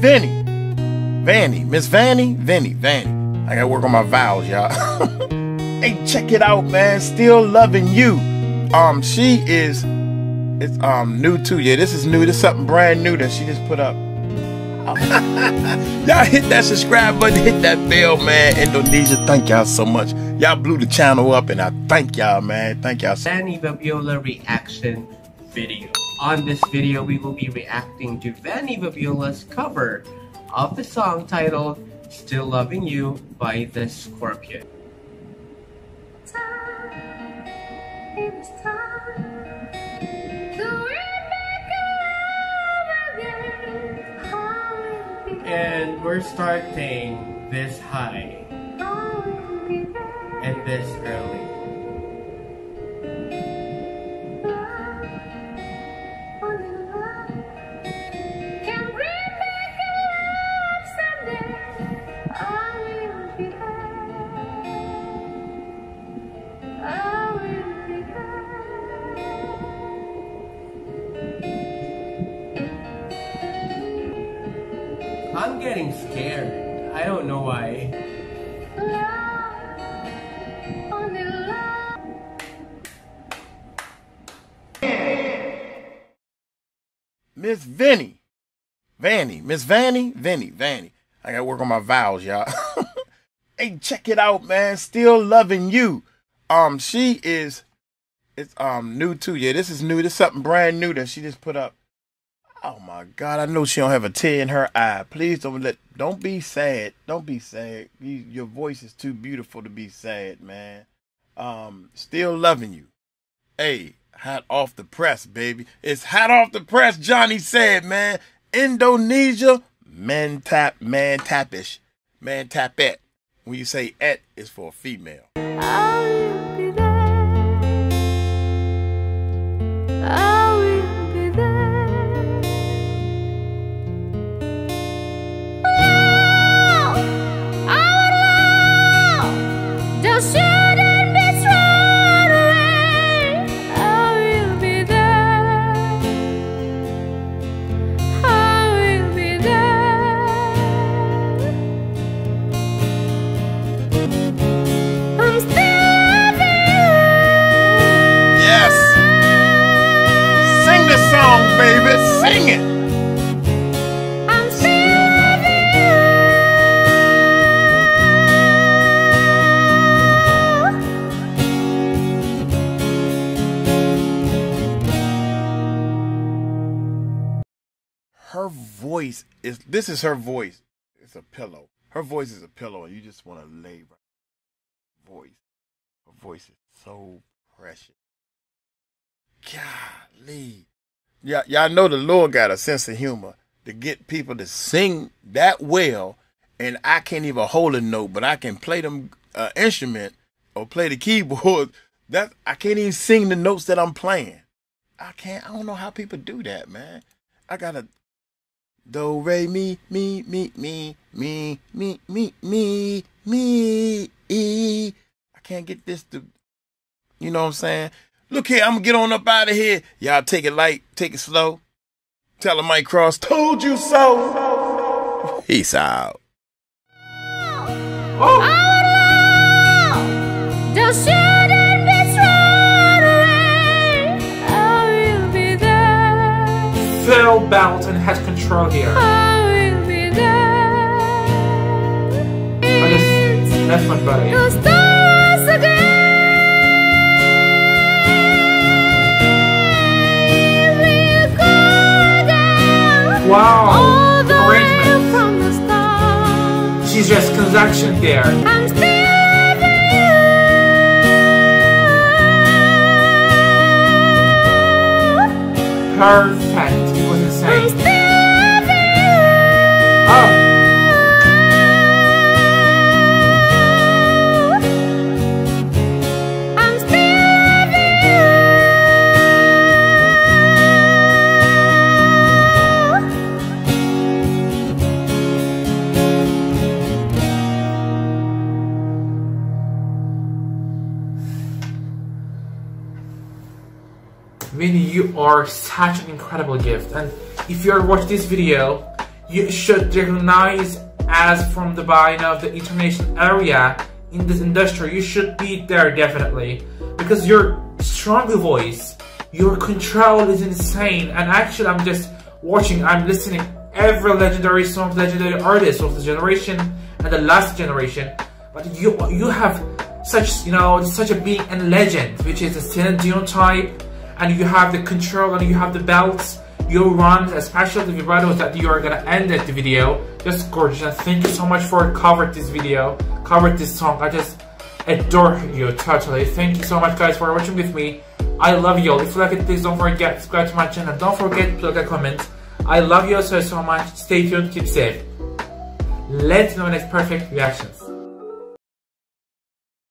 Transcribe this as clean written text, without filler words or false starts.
Vanny. Miss Vanny. I gotta work on my vowels, y'all. Hey, check it out, man. Still loving you. It's new too. Yeah, this is new. This is something brand new that she just put up. Y'all hit that subscribe button, hit that bell, man. Indonesia, thank y'all so much. Y'all blew the channel up, and I thank y'all, man. Thank y'all. Vanny Vabiola reaction video. On this video, we will be reacting to Vanny Vabiola's cover of the song titled Still Loving You by The Scorpion. And we're starting this high and this early. I'm getting scared. I don't know why. Miss Vanny. I gotta work on my vowels, y'all. Hey, check it out, man. Still loving you. It's new too. Yeah, this is new. This is something brand new that she just put up. Oh my God, I know she don't have a tear in her eye. Please don't be sad. Don't be sad. Your voice is too beautiful to be sad, man. Still loving you. Hey, hot off the press, baby. It's hot off the press, Johnny said, man. Indonesia, man tapish. Man tapet. When you say et, it's for a female. Baby, sing it. I'm still loving you. Her voice is, this is her voice. It's a pillow. Her voice is a pillow, and you just want to lay right. Her voice is so precious. Golly. Yeah, y'all know the Lord got a sense of humor to get people to sing that well, and I can't even hold a note, but I can play them instrument or play the keyboard. That I can't even sing the notes that I'm playing. I don't know how people do that, man. I gotta do re mi. I can't get this to, you know what I'm saying? Look here, I'm gonna get on up out of here. Y'all take it light, take it slow. Tell him Mike Cross, told you so. Peace out. Just shouldn't be thrown away. I will be there. Phil Balton has control here. I will be there. That's much better. The stars again. Wow, arrangement. From the start. She's just conjunction there. I'm still perfect. It was insane. Oh. Vanny, you are such an incredible gift, and if you're watching this video, you should recognize as from the the international area in this industry. You should be there definitely, because your strong voice, your control is insane. And actually, I'm just watching, I'm listening every legendary song, legendary artists of the generation and the last generation. But you have such, such a being and legend, which is the Celine Dion type, and you have the control and you have the belts. Your runs, especially the vibratos that you are gonna end at the video, just gorgeous. And thank you so much for covered this video, covered this song. I just adore you totally. Thank you so much, guys, for watching with me. I love you all. If you like it, please don't forget to subscribe to my channel. Don't forget to like a comment. I love you all so much. Stay tuned, keep safe. Let's know the next perfect reactions.